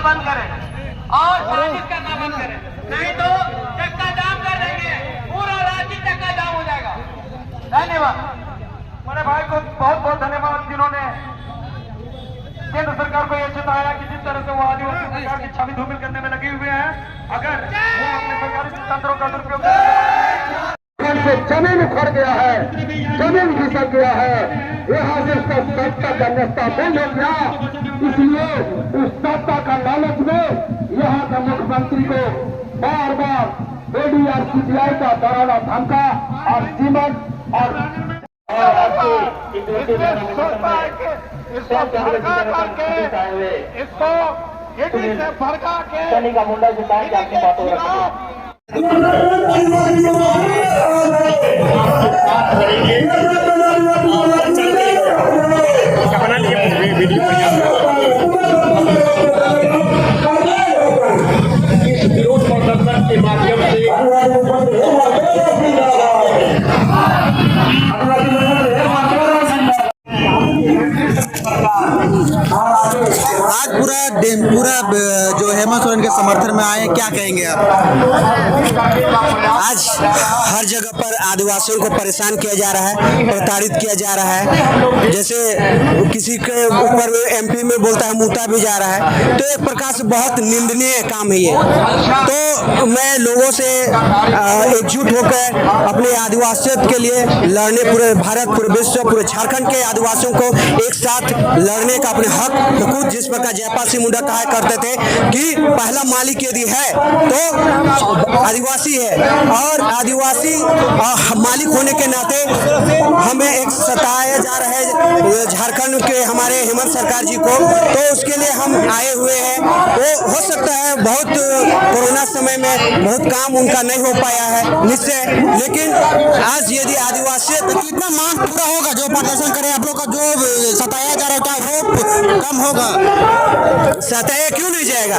बंद करें और साजिश करना बंद करें, नहीं तो चक्का जाम कर देंगे, पूरा राज्य चक्का जाम हो जाएगा। धन्यवाद। बड़े भाई को बहुत बहुत धन्यवाद जिन्होंने केंद्र सरकार को यह चेताया कि जिस तरह से वो आदिवासी सरकार की छवि धूमिल करने में लगे हुए हैं, अगर वो अपने सरकारी तंत्रों का दुरुपयोग से जमीन उखड़ गया है, जमीन खिसक गया है, यहाँ से उसका सत्ता का रास्ता बंद हो गया। इसलिए उस सत्ता का लालच में यहाँ का मुख्यमंत्री को बार बार एडीआर सीबीआई का डराना धमका और सीमत और इसको भड़का के का मुंडा जुटाए कि आपकी बातों इस विरोध प्रदर्शन के माध्यम से आज पूरा जो हेमंत सोरेन के समर्थन में आए, क्या कहेंगे आप? आज हर जगह पर आदिवासियों को परेशान किया जा रहा है, प्रताड़ित किया जा रहा है। जैसे किसी के ऊपर एमपी में बोलता है मुता भी जा रहा है, तो एक प्रकार से बहुत निंदनीय काम है ये। तो मैं लोगों से एकजुट होकर अपने आदिवासियों के लिए लड़ने, पूरे भारत, पूरे विश्व, पूरे झारखंड के आदिवासियों को एक साथ लड़ने का अपने हक हुकूक, जिस प्रकार जयपाल सिंह मुंडा कहा करते थे कि पहला मालिक यदि है तो आदिवासी है, और आदिवासी मालिक होने के नाते हमें एक सताया जा रहा है झारखंड के हमारे हेमंत सरकार जी को। तो उसके लिए हम आए हुए हैं। वो हो सकता है बहुत कोरोना समय में बहुत काम उनका नहीं हो पाया है निश्चय, लेकिन आज यदि आदिवासी तो कितना मांग पूरा होगा जो प्रदर्शन करे आप लोग का, जो सताया जा रहा है, क्या रोप कम होगा? सताया क्यों नहीं जाएगा?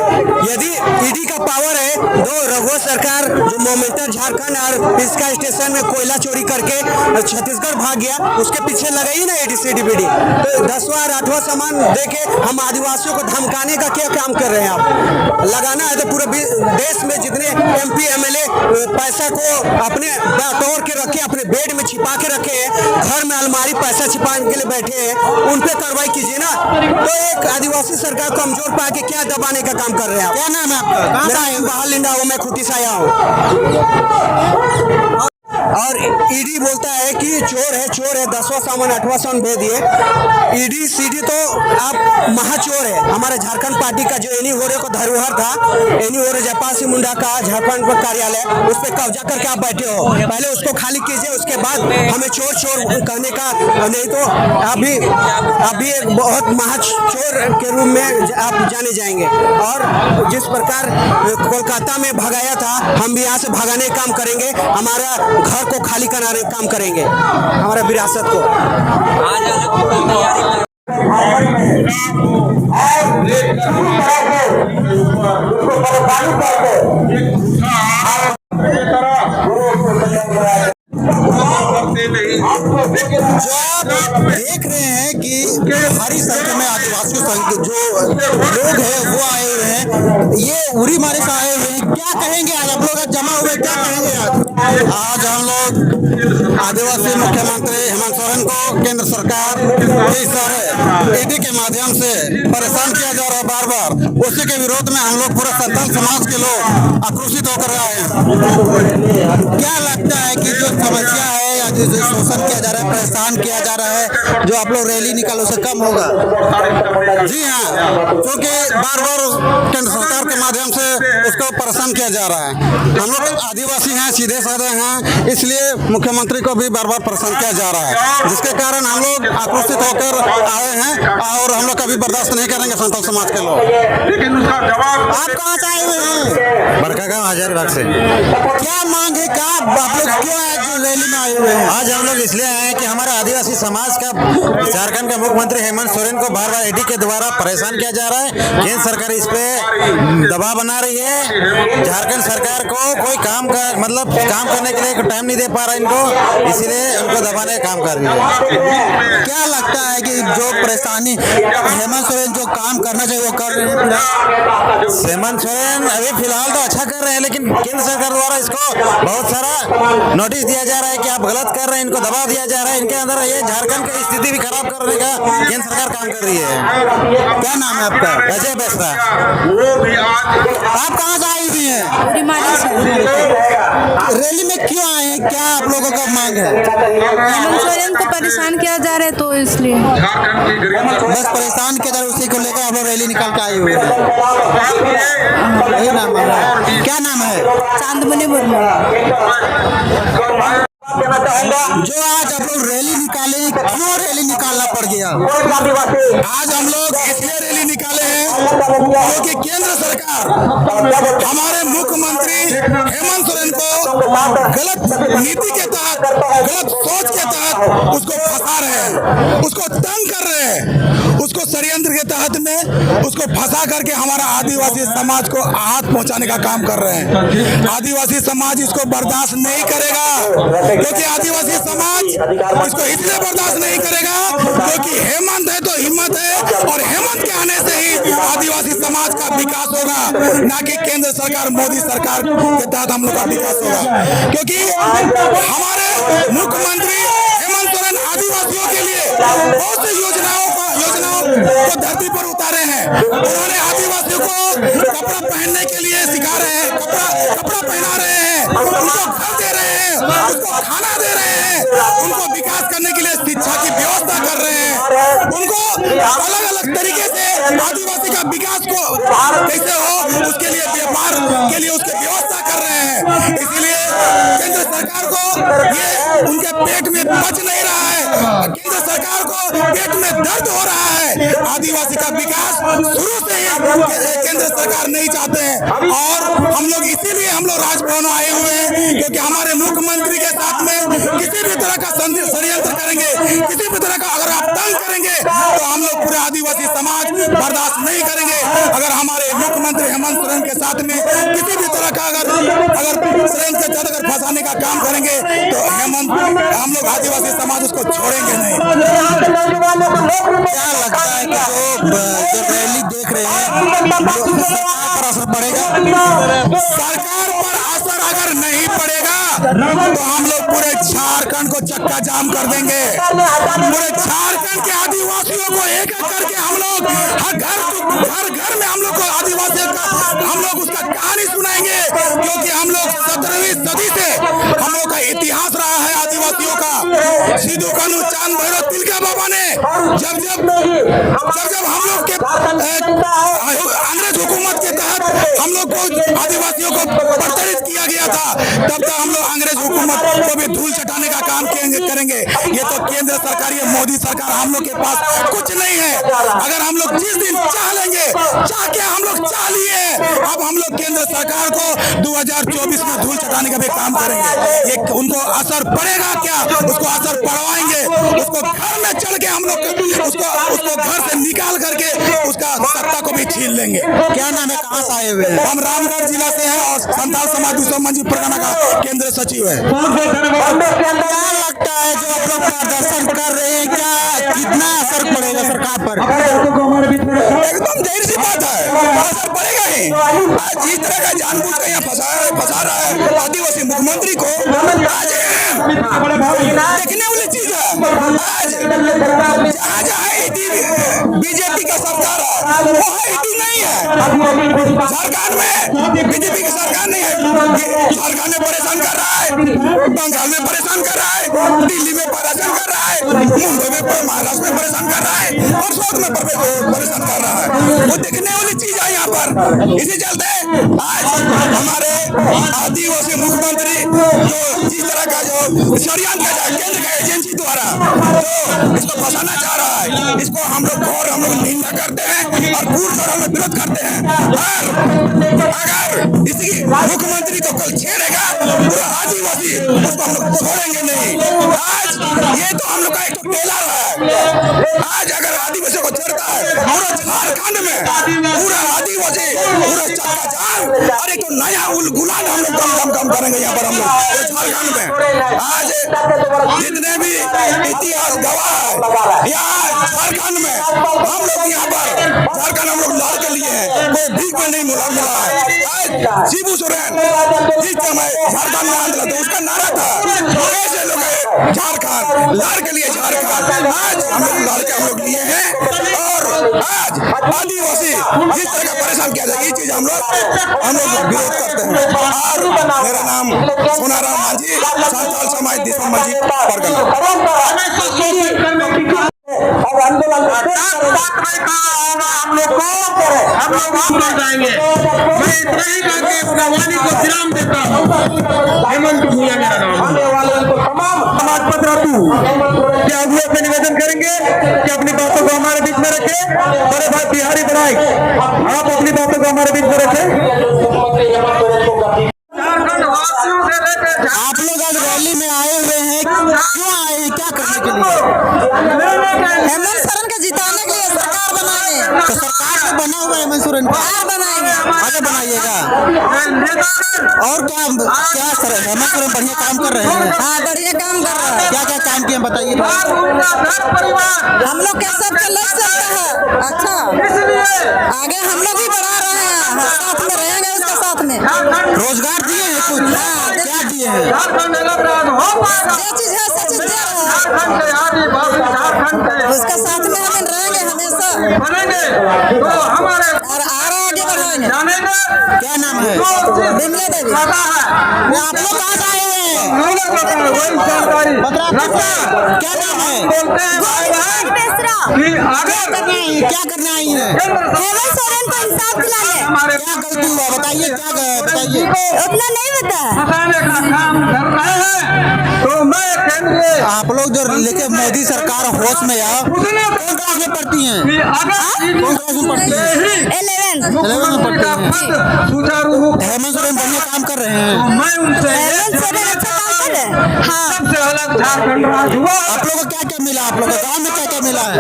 यदि ईडी का पावर है, तो रघुवर सरकार जो मोमेंटम झारखंड और इसका स्टेशन में कोयला चोरी करके छत्तीसगढ़ भाग गया, उसके पीछे लगाई ना ईडी सीडीबीडी। तो 10वां 8वां सामान देके हम आदिवासियों को धमकाने का क्या काम कर रहे हैं आप? लगाना है तो पूरे देश में जितने एमपी एमएलए पैसा को अपने बटोर के रखे, अपने बेड में छिपा के रखे हैं, घर में अलमारी पैसा छिपाने के लिए बैठे हैं, उन पे कार्रवाई कीजिए ना। तो एक आदिवासी सरकार कमजोर पा के क्या दबाने का काम कर रहे हैं? क्या नाम है आपका? मेरा बाहर लिंडा हूँ, मैं खुटी से आया हूँ। और ईडी बोलता है कि चोर है, 10वां सामान 8वां सामान भेज दिए। ईडी सीडी तो आप महाचोर है। हमारे झारखंड पार्टी का जो एनी होरे को धरोहर था, एनी होरे जयपाल सिंह मुंडा का झारखंड का कार्यालय, उस पर कब्जा करके आप बैठे हो। पहले उसको खाली कीजिए, उसके बाद हमें चोर कहने का, नहीं तो अभी एक बहुत महाचोर के रूप में आप जाने जाएंगे। और जिस प्रकार कोलकाता में भगाया था, हम भी यहाँ से भगाने का काम करेंगे, हमारा घर को खाली कराने का काम करेंगे, हमारा विरासत को। जो आप देख रहे हैं कि भारी संख्या में आदिवासी संघ जो लोग हैं वो आए हुए हैं, ये उरी मारे से आए हुए हैं। क्या कहेंगे आज आप लोग जमा हुए, क्या कहेंगे आज हम लोग आदिवासी मुख्यमंत्री हेमंत सोरेन को केंद्र सरकार के इशारे ईडी के माध्यम से परेशान किया जा रहा है बार बार, उसी के विरोध में हम लोग पूरा संथाल समाज के लोग आक्रोशित होकर आए हैं। क्या लगता है कि जो समस्या है, जो शोषण किया जा रहा है, परेशान किया जा रहा है, जो आप लोग रैली निकालो उसे कम होगा? जी हाँ, क्योंकि बार बार केंद्र सरकार के माध्यम से उसको परेशान किया जा रहा है। हम लोग आदिवासी हैं, सीधे साधे हैं, इसलिए मुख्यमंत्री को भी बार बार परेशान किया जा रहा है, जिसके कारण हम लोग आक्रोशित होकर आए हैं और हम लोग कभी बर्दाश्त नहीं करेंगे संथाल समाज के लोग। लेकिन उसका जवाब आप कहाँ से आए हुए हैं? बड़कागांव हजारीबाग से। क्या मांग है, क्या आप लोग क्यों आज रैली में आए हुए हैं? आज हम लोग इसलिए आए हैं कि हमारे आदिवासी समाज का झारखंड के मुख्यमंत्री हेमंत सोरेन को बार बार ईडी के द्वारा परेशान किया जा रहा है। केंद्र सरकार इस पे दबाव बना रही है। झारखंड सरकार को कोई काम करने के लिए टाइम नहीं दे पा रहा इनको, इसीलिए उनको दबाने का काम कर रही है। क्या लगता है कि जो परेशानी हेमंत सोरेन जो काम करना चाहिए वो कर रहे हैं? हेमंत सोरेन अभी फिलहाल तो अच्छा कर रहे हैं, लेकिन केंद्र सरकार द्वारा इसको बहुत सारा नोटिस दिया जा रहा है कि आप गलत कर रहे हैं, इनको दबाव दिया जा रहा है। इनके अंदर ये झारखंड की स्थिति भी खराब करने का केंद्र सरकार काम कर रही है। क्या नाम है आपका? अजय बेसरा। आप कहाँ से आई हुई हैं? रैली में क्यों आए हैं? क्या आप लोगों का मांग है? हेमंत सोरेन को परेशान किया जा रहा है तो इसलिए बस परेशान किया जा रहा है, उसी को लेकर आप लोग रैली निकाल के आए हुए हैं। यही नाम है। क्या नाम है? चांदमणि मुर्मू। जो आज आप लोग रैली निकाले, क्यों रैली निकालना पड़ गया? आज हम लोग इसलिए रैली निकाले हैं क्योंकि केंद्र सरकार हमारे मुख्यमंत्री हेमंत सोरेन को गलत नीति के तहत, गलत सोच के तहत उसको फंसा रहे हैं, उसको तंग कर रहे हैं, उसको षड्यंत्र के तहत में उसको फंसा करके हमारा आदिवासी समाज को आहत पहुंचाने का काम कर रहे हैं। आदिवासी समाज इसको बर्दाश्त नहीं करेगा, क्योंकि आदिवासी समाज इसको इसलिए बर्दाश्त नहीं करेगा क्योंकि हेमंत है तो हिम्मत है, और हेमंत के आने से ही आदिवासी समाज का विकास होगा, ना कि केंद्र सरकार मोदी सरकार के तहत हम लोग का विकास होगा। क्योंकि हमारे मुख्यमंत्री हेमंत सोरेन आदिवासियों के लिए बहुत सी योजनाओं को धरती पर उतारे हैं। उन्होंने आदिवासियों को कपड़ा पहनने के लिए सिखा रहे हैं, कपड़ा पहना रहे हैं, उनको घर दे रहे हैं, उनको खाना दे रहे हैं, उनको विकास करने के लिए शिक्षा की व्यवस्था कर रहे हैं, उनको अलग अलग तरीके से आदिवासी का विकास को कैसे हो उसके लिए व्यापार के लिए उसकी व्यवस्था कर रहे हैं। इसलिए केंद्र सरकार को ये उनके पेट में पच नहीं रहा है, केंद्र सरकार को पेट में दर्द हो रहा है। आदिवासी का विकास शुरू से ही केंद्र सरकार नहीं चाहते हैं, और हम लोग इसीलिए हम लोग राजभवन आए हुए हैं क्योंकि हमारे मुख्यमंत्री के साथ में किसी भी तरह का षड्यंत्र करेंगे, किसी भी तरह का अगर आप तंग करेंगे तो हम लोग पूरे आदिवासी समाज बर्दाश्त नहीं करेंगे। अगर हमारे मुख्यमंत्री हेमंत सोरेन के साथ में किसी भी तरह का अगर सोरेन के साथ अगर फंसाने का काम करेंगे तो हम लोग आदिवासी समाज उसको छोड़ेंगे नहीं। क्या लगता है कि जो रैली देख रहे हैं सरकार पर असर पड़ेगा? सरकार पर असर अगर नहीं पड़ेगा तो हम लोग पूरे झारखंड को चक्का जाम कर देंगे। पूरे झारखंड के आदिवासियों को एक एक करके हम लोग हर घर में हम लोग को आदिवासियों का हम लोग उसका कहानी सुनाएंगे, क्योंकि हम लोग 17वीं सदी से हम लोग का इतिहास रहा है आदिवासियों का। सिद्धू कानू चांद भैरव तिलका बाबा ने जब हम लोग के अंग्रेज हुकूमत के तहत हम लोग को आदिवासियों को प्रताड़ित किया गया था, तब तक हम लोग अंग्रेज हुकूमत को भी धूल चटाने का काम करेंगे। ये तो केंद्र सरकार, ये मोदी सरकार, हम लोग के पास कुछ नहीं है। अगर हम लोग जिस दिन चाह लेंगे, चाह के हम लोग चाह लिए, अब हम लोग केंद्र सरकार को 2024 में धूल चटाने का भी काम करेंगे। ये उनको असर पड़ेगा क्या? उसको असर पड़वाएंगे, उसको घर में चढ़ के हम लोग उसको घर से निकाल करके उसका सत्ता को भी छीन लेंगे। क्या नाम है? कहाँ से आए हुए हैं? हम रामगढ़ जिला से हैं और संथाल समाज दूसरा मंजी परगना का केंद्र सचिव है। क्या लगता है जो आप लोग प्रदर्शन कर रहे हैं, क्या कितना असर पड़ेगा सरकार पर? एकदम जाहिर सी बात है, असर पड़ेगा ही। आज जिस तरह का जानबूझ कर यहाँ फंसा रहा है आदिवासी मुख्यमंत्री को, आज देखने वाली चीज है। आज बीजेपी का सरकार है, वहाँ ईडी नहीं है। झारखंड में बीजेपी की सरकार नहीं है, झारखंड में परेशान कर रहा है, बंगाल में परेशान कर रहा है, दिल्ली में परेशान कर रहा है, मुंबई में, महाराष्ट्र में परेशान कर रहा है, और साउथ में परेशान कर रहा है। वो देखने वाली चीज है यहाँ पर। इसी चलते आज हमारे आदिवासी मुख्यमंत्री जो जिस तरह का जो षड्यंत्र केंद्र का एजेंसी द्वारा जो इसको फंसाना चाह रहा है। इसको हम लोग निंदा करते हैं और पूर्ण तौर में विरोध करते हैं। और अगर इसी मुख्यमंत्री को कल छेड़ेगा पूरा आदिवासी, उसको हम लोग छोड़ेंगे नहीं। आज ये तो हम लोग का एक टेलर है। आज अगर आदिवासियों को छेड़ता है पूरा झारखंड में पूरा आदिवासी पूरा चक्का जाम और एक तो नया गुलाम हम लोग कम करेंगे यहाँ पर हम लोग झारखंड में। आज जितने भी इतिहास गवाह है यहाँ झारखंड में हम लोग यहाँ पर झारखंड हम लोग लड़ के लिए हैं, कोई भीख में नहीं मिला है। आज शिबू सोरेन जिस समय झारखंड में आंदोलन तो उसका नारा था ऐसे लोग झारखंड लड़ के लिए झारखंड। आज हम लोग लड़ के हम लोग लिए हैं और आज आदिवासी जिस तरह का परेशान किया जाए ये चीज हम लोग विरोध करते हैं। और मेरा नाम सोनाराम मांझी, संथाल समाज दिसम मांझी परगना। और आंदोलन हम लोग कर जाएंगे। मैं इतना ही कह के भगवानी को विराम देता हूँ। हेमंत भूया मेरा नाम। आने वाले को तमाम समाज पत्रातु क्या अगुआ से निवेदन करेंगे कि अपनी बातों को हमारे बीच में रखें। बड़े भाई बिहारी बनाए आप अपनी बातों को हमारे बीच में रखें। आप लोग आज रैली में आए हुए हैं, क्यों आए हैं, क्या करने के लिए? हेमंत सोरेन को जिताने के लिए सरकार बनाएंगे। तो सरकार तो बना हुआ है हेमंत सोरेन बनाएंगे, आगे बनाइएगा। और क्या क्या सर हेमंत सोरेन बढ़िया काम कर रहे हैं? हाँ बढ़िया काम कर रहा है। क्या क्या काम किए बताइए। हम लोग के सबके लग सकता है। अच्छा आगे हम लोग भी बढ़ा रहे हैं, साथ में रहेंगे उसके साथ में। रोजगार दिए हैं कुछ? क्या दिए हैं? जो चीज है सब चीज दे रहे हैं। उसके साथ में हम रहेंगे हमेशा और आगे बढ़ाएंगे। क्या नाम है? बिमला देवी। आप लोग कहाँ से आए हैं? क्या नाम है? क्या करना आई है? हेमंत सोरेन को इंसाफ दिलाने। क्या गलती हुआ बताइए, क्या बताइए। उतना नहीं बता। आप लोग जो लेके मोदी सरकार होश में आ, कौन क्लास में पढ़ती हैं? कौन क्लास में पढ़ती हैं? 11 में पढ़ती हैं। हेमंत सोरेन बढ़िया काम कर रहे हैं। हेमंत सोरेन अच्छा काम कर रहे हैं। हाँ आप लोगों को क्या क्या मिला? आप लोगों को गाँव में क्या क्या मिला है?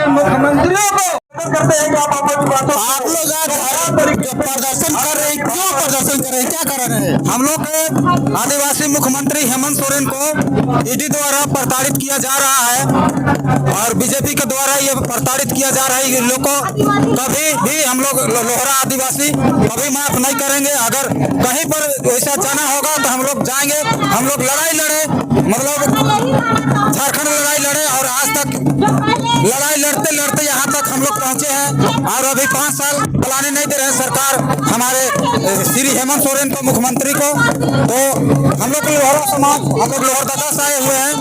मुख्यमंत्रियों को करते हैं आप लोग आज प्रदर्शन कर रहे हैं, क्यों प्रदर्शन कर रहे हैं, क्या कर रहे हैं? हम लोग के आदिवासी मुख्यमंत्री हेमंत सोरेन को ईडी द्वारा प्रताड़ित किया जा रहा है और बीजेपी के द्वारा ये प्रताड़ित किया जा रहा है। ये लोग को कभी भी हम लोग लोहरा आदिवासी कभी माफ नहीं करेंगे। अगर कहीं पर वैसा जाना होगा तो हम लोग जाएंगे। हम लोग लड़ाई लड़े, मतलब झारखंड लड़ाई लड़े और आज तक लड़ाई लड़ते लड़ते यहाँ तक हम लोग पहुंचे हैं और अभी 5 साल चलाने नहीं दे रहे सरकार हमारे श्री हेमंत सोरेन को, मुख्यमंत्री को। तो हम लोग लोहरा समाज, हम लोग लोहरदगा से आए हुए हैं।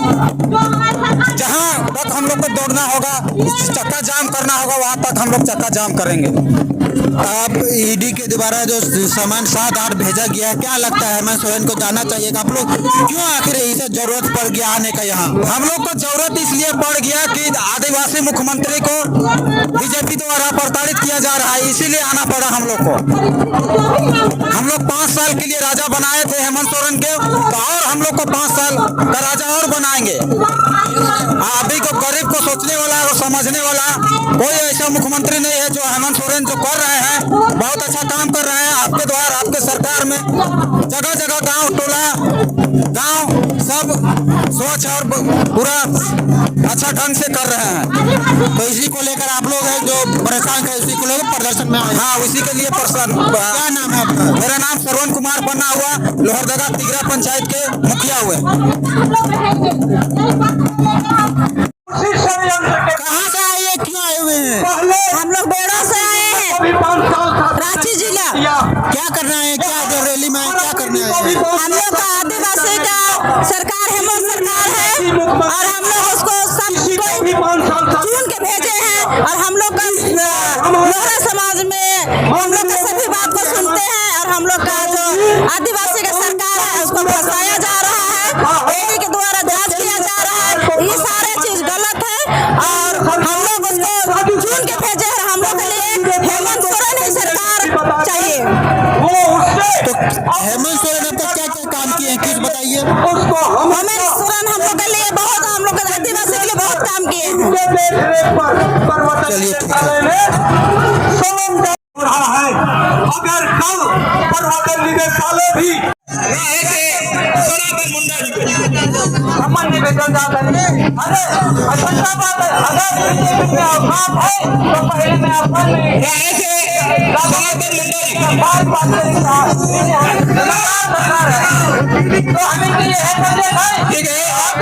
जहाँ तक हम लोग को दौड़ना होगा, चक्का जाम करना होगा, वहाँ तक हम लोग चक्का जाम करेंगे। आप ईडी के द्वारा जो सामान 7-8 भेजा गया है, क्या लगता है हेमंत सोरेन को जाना चाहिए? आप लोग क्यों आखिर इसे जरूरत पड़ गया आने का यहाँ? हम लोग को जरूरत इसलिए पड़ गया कि आदिवासी मुख्यमंत्री को बीजेपी द्वारा प्रताड़ित किया जा रहा है, इसीलिए आना पड़ा हम लोग को। हम लोग 5 साल के लिए राजा बनाए थे हेमंत सोरेन के, तो और हम लोग को 5 साल का राजा और बनाएंगे। अभी को गरीब को सोचने वाला और समझने वाला कोई ऐसा मुख्यमंत्री नहीं है। जो हेमंत सोरेन जो कर रहे हैं बहुत अच्छा काम कर रहे हैं। आपके द्वारा, आपके सरकार में जगह जगह गांव टोला गांव सब स्वच्छ और पूरा अच्छा ढंग से कर रहे हैं। तो इसी को लेकर आप लोग हैं जो परेशान कर, इसी को लेकर प्रदर्शन में आए? हाँ, उसी के लिए परेशान। क्या नाम है आपका? मेरा नाम श्रवण कुमार बना हुआ, लोहरदगा तिगरा पंचायत के मुखिया हुए। कहाँ से आए हैं, क्यों आए हुए हैं? हम लोग बेड़ा से आए हैं, रांची जिला। क्या करना है, क्या जो रैली में आए, क्या करना है? हम लोग का आदिवासी का सरकार हेमंत सरकार है और हम लोग उसको सब चुन के भेजे हैं और हम लोग का लोहरा समाज में हम लोग का सभी बात को सुनते हैं और हम लोग का जो आदिवासी का सरकार है उसको फंसाया जा रहा है के भेजे हैं। हम लोग के लिए हेमंत सोरेन ही सरकार चाहिए। तो हेमंत सोरेन अब तक क्या क्या काम किए हैं कुछ बताइए। हेमंत सोरेन हम लोग के लिए बहुत, हम लोग के आदिवासी के लिए बहुत काम किए हैं। चलिए ठीक है। रहा है अगर कल प्रभाकर निदेशालय भी अमन निवेदन जाता है। अरे अच्छा बात है, अगर बीजेपी में अवकाश है तो पहले में अवकाश नहीं बात तो हमें ये है ठीक है ताकि